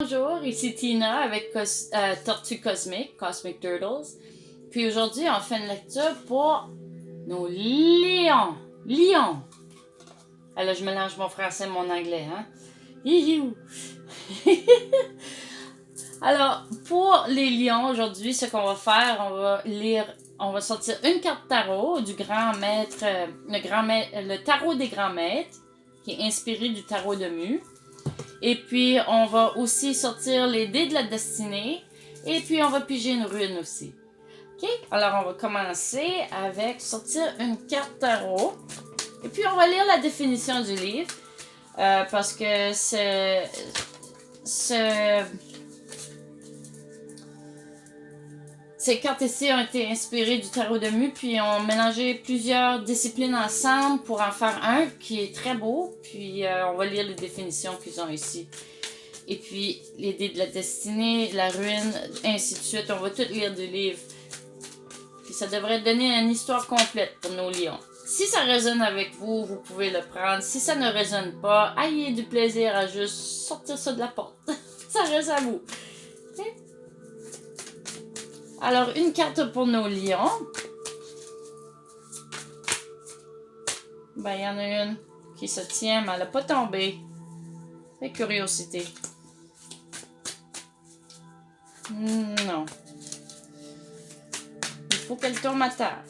Bonjour, ici Tina avec Tortue Cosmic, Cosmic Turtles. Puis aujourd'hui, on fait une lecture pour nos lions. Lions. Alors, je mélange mon français et mon anglais, hein. Hihiou. Alors, pour les lions, aujourd'hui, ce qu'on va faire, on va sortir une carte tarot du grand maître, le tarot des grands maîtres, qui est inspiré du tarot de Mu. Et puis, on va aussi sortir les dés de la destinée. Et puis, on va piger une rune aussi. OK? Alors, on va commencer avec sortir une carte tarot. Et puis, on va lire la définition du livre. Parce que ces cartes ici ont été inspirées du tarot de Mu, puis ont mélangé plusieurs disciplines ensemble pour en faire un qui est très beau. Puis on va lire les définitions qu'ils ont ici. Et puis les dés de la destinée, la ruine, ainsi de suite. On va tout lire du livre. Puis ça devrait donner une histoire complète pour nos lions. Si ça résonne avec vous, vous pouvez le prendre. Si ça ne résonne pas, ayez du plaisir à juste sortir ça de la porte. Ça reste à vous. Okay? Alors, une carte pour nos lions. Ben, il y en a une qui se tient, mais elle n'a pas tombé. C'est curiosité. Non. Il faut qu'elle tombe à terre.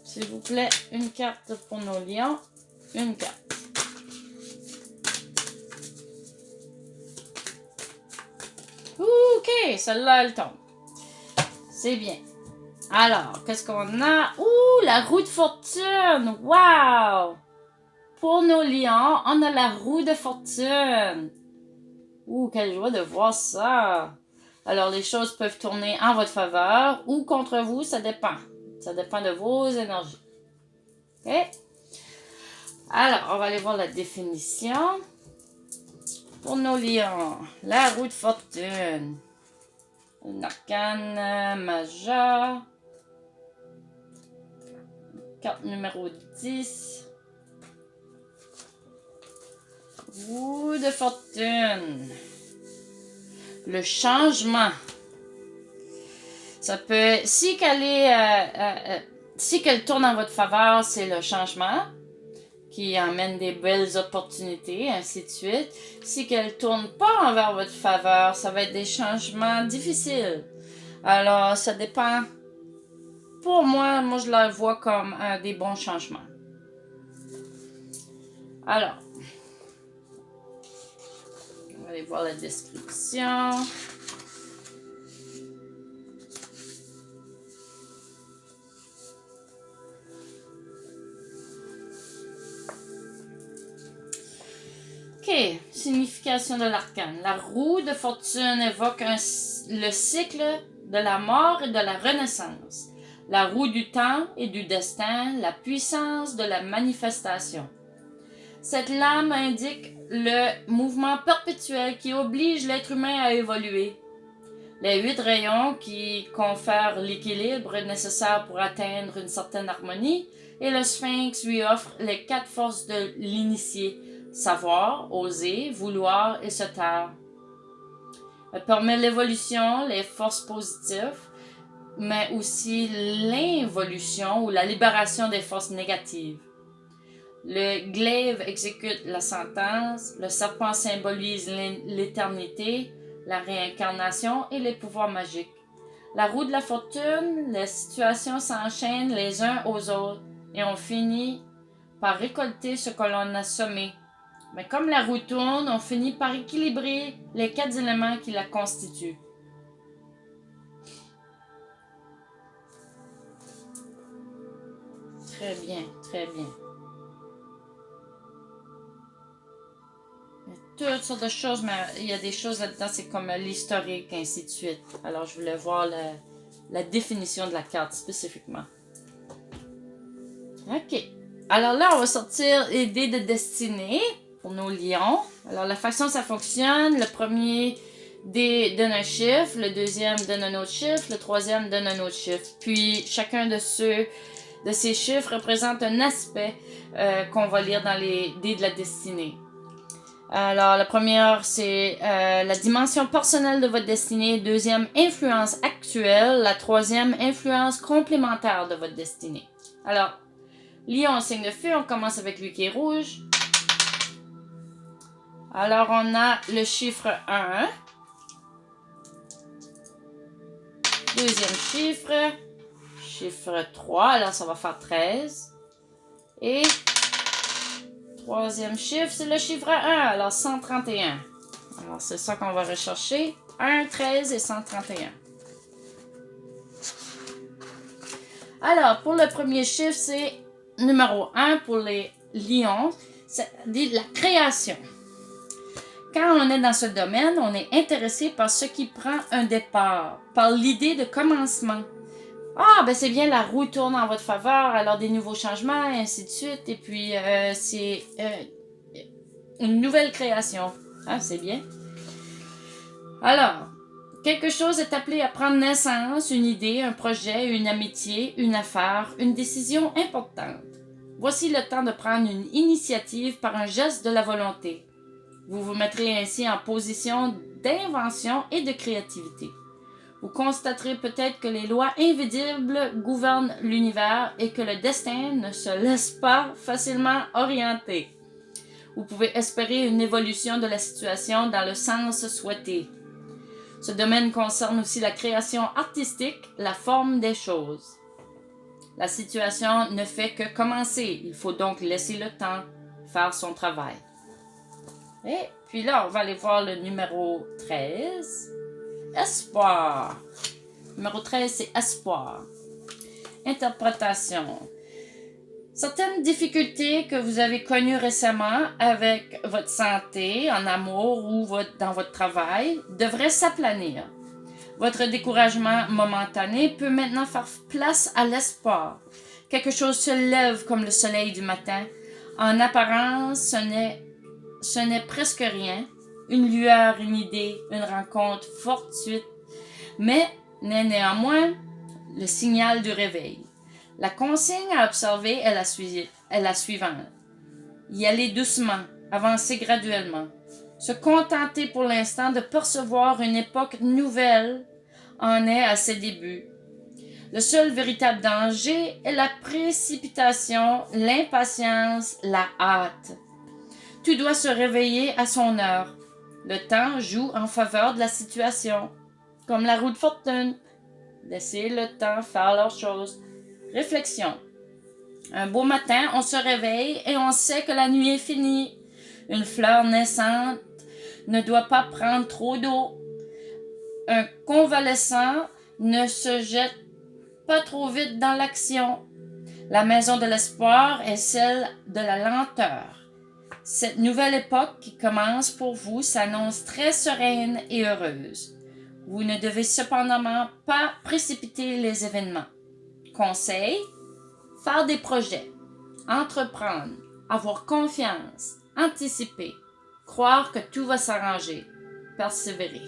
S'il vous plaît, une carte pour nos lions. Une carte. OK, celle-là, elle tombe. C'est bien. Alors, qu'est-ce qu'on a? Ouh, la roue de fortune! Wow! Pour nos lions, on a la roue de fortune. Ouh, quelle joie de voir ça! Alors, les choses peuvent tourner en votre faveur ou contre vous, ça dépend. Ça dépend de vos énergies. OK? Alors, on va aller voir la définition. Pour nos lions, la roue de fortune. Une arcane majeure. Carte numéro 10. Roue de fortune. Le changement. Ça peut... Si qu'elle tourne en votre faveur, c'est le changement qui amène des belles opportunités, ainsi de suite. Si qu'elle tourne pas envers votre faveur, ça va être des changements difficiles. Alors, ça dépend. Pour moi, je la vois comme des bons changements. Alors, on va aller voir la description. OK, signification de l'arcane. La roue de fortune évoque le cycle de la mort et de la renaissance. La roue du temps et du destin, la puissance de la manifestation. Cette lame indique le mouvement perpétuel qui oblige l'être humain à évoluer. Les 8 rayons qui confèrent l'équilibre nécessaire pour atteindre une certaine harmonie et le sphinx lui offre les 4 forces de l'initié. Savoir, oser, vouloir et se taire. Elle permet l'évolution, les forces positives, mais aussi l'involution ou la libération des forces négatives. Le glaive exécute la sentence, le serpent symbolise l'éternité, la réincarnation et les pouvoirs magiques. La roue de la fortune, les situations s'enchaînent les uns aux autres et on finit par récolter ce que l'on a semé. Mais comme la roue tourne, on finit par équilibrer les 4 éléments qui la constituent. Très bien, très bien. Il y a toutes sortes de choses, mais il y a des choses là-dedans, c'est comme l'historique, ainsi de suite. Alors, je voulais voir la définition de la carte spécifiquement. OK. Alors là, on va sortir les dés de destinée pour nos lions. Alors, la façon ça fonctionne, le premier dé donne un chiffre, le deuxième donne un autre chiffre, le troisième donne un autre chiffre. Puis, chacun de ces chiffres représente un aspect qu'on va lire dans les dés de la destinée. Alors, la première, c'est la dimension personnelle de votre destinée. Deuxième, influence actuelle. La troisième, influence complémentaire de votre destinée. Alors, Lion, signe de feu, on commence avec lui qui est rouge. Alors, on a le chiffre 1. Deuxième chiffre 3. Alors, ça va faire 13. Et troisième chiffre, c'est le chiffre 1. Alors, 131. Alors, c'est ça qu'on va rechercher. 1, 13 et 131. Alors, pour le premier chiffre, c'est numéro 1 pour les lions. C'est-à-dire la création. Quand on est dans ce domaine, on est intéressé par ce qui prend un départ, par l'idée de commencement. Ah, ben c'est bien, la roue tourne en votre faveur, alors des nouveaux changements, et ainsi de suite. Et puis, c'est une nouvelle création. Ah, c'est bien. Alors, quelque chose est appelé à prendre naissance, une idée, un projet, une amitié, une affaire, une décision importante. Voici le temps de prendre une initiative par un geste de la volonté. Vous vous mettrez ainsi en position d'invention et de créativité. Vous constaterez peut-être que les lois invisibles gouvernent l'univers et que le destin ne se laisse pas facilement orienter. Vous pouvez espérer une évolution de la situation dans le sens souhaité. Ce domaine concerne aussi la création artistique, la forme des choses. La situation ne fait que commencer. Il faut donc laisser le temps faire son travail. Et puis là, on va aller voir le numéro 13. Espoir. Numéro 13, c'est espoir. Interprétation. Certaines difficultés que vous avez connues récemment avec votre santé, en amour ou dans votre travail devraient s'aplanir. Votre découragement momentané peut maintenant faire place à l'espoir. Quelque chose se lève comme le soleil du matin. En apparence, ce n'est presque rien, une lueur, une idée, une rencontre fortuite, mais n'est néanmoins le signal du réveil. La consigne à observer est la suivante. Y aller doucement, avancer graduellement. Se contenter pour l'instant de percevoir une époque nouvelle en est à ses débuts. Le seul véritable danger est la précipitation, l'impatience, la hâte. Tout doit se réveiller à son heure. Le temps joue en faveur de la situation. Comme la roue de fortune. Laissez le temps faire leurs choses. Réflexion. Un beau matin, on se réveille et on sait que la nuit est finie. Une fleur naissante ne doit pas prendre trop d'eau. Un convalescent ne se jette pas trop vite dans l'action. La maison de l'espoir est celle de la lenteur. Cette nouvelle époque qui commence pour vous s'annonce très sereine et heureuse. Vous ne devez cependant pas précipiter les événements. Conseil, faire des projets, entreprendre, avoir confiance, anticiper, croire que tout va s'arranger, persévérer.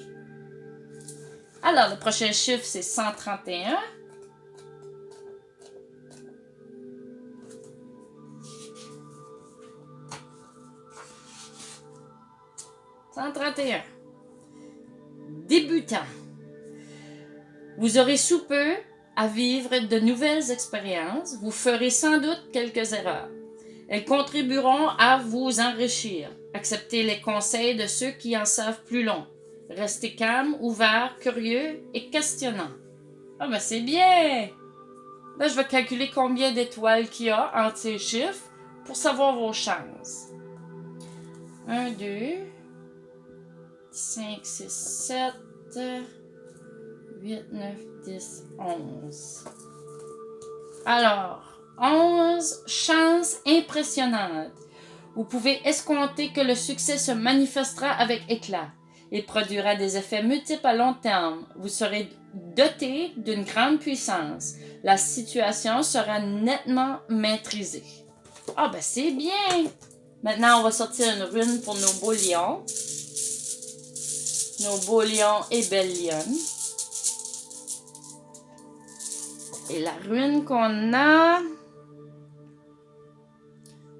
Alors, le prochain chiffre, c'est 131. 131. Débutant. Vous aurez sous peu à vivre de nouvelles expériences. Vous ferez sans doute quelques erreurs. Elles contribueront à vous enrichir. Acceptez les conseils de ceux qui en savent plus long. Restez calme, ouvert, curieux et questionnant. Ah ben c'est bien! Là, je vais calculer combien d'étoiles qu'il y a entre ces chiffres pour savoir vos chances. 1, 2, 5, 6, 7, 8, 9, 10, 11. Alors, 11 chances impressionnantes. Vous pouvez escompter que le succès se manifestera avec éclat. Il produira des effets multiples à long terme. Vous serez doté d'une grande puissance. La situation sera nettement maîtrisée. Ah ben c'est bien! Maintenant, on va sortir une rune pour nos beaux lions. Nos beaux lions et belles lionnes. Et la rune qu'on a,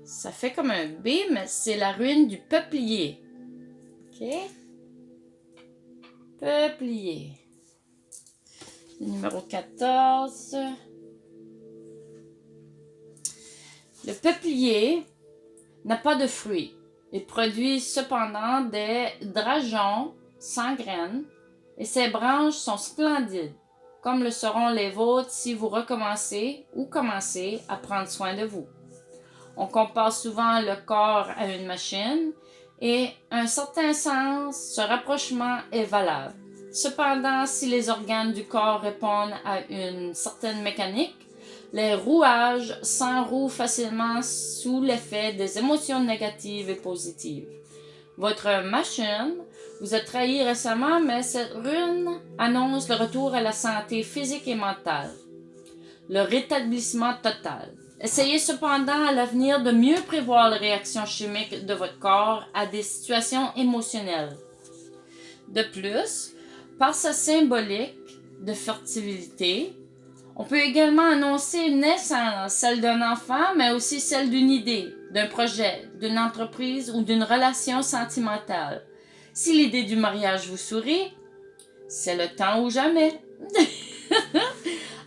ça fait comme un B, mais c'est la rune du peuplier. OK. Peuplier. Numéro 14. Le peuplier n'a pas de fruits. Il produit cependant des drageons sans graines et ses branches sont splendides, comme le seront les vôtres si vous recommencez ou commencez à prendre soin de vous. On compare souvent le corps à une machine et, en un certain sens, ce rapprochement est valable. Cependant, si les organes du corps répondent à une certaine mécanique, les rouages s'enrouent facilement sous l'effet des émotions négatives et positives. Votre machine vous a trahi récemment, mais cette rune annonce le retour à la santé physique et mentale, le rétablissement total. Essayez cependant à l'avenir de mieux prévoir les réactions chimiques de votre corps à des situations émotionnelles. De plus, par sa symbolique de fertilité, on peut également annoncer une naissance, celle d'un enfant, mais aussi celle d'une idée, d'un projet, d'une entreprise ou d'une relation sentimentale. Si l'idée du mariage vous sourit, c'est le temps ou jamais.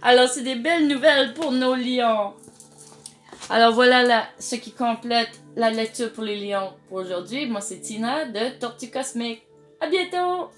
Alors, c'est des belles nouvelles pour nos lions. Alors, voilà ce qui complète la lecture pour les lions pour aujourd'hui. Moi, c'est Tina de Tortue Cosmique. À bientôt!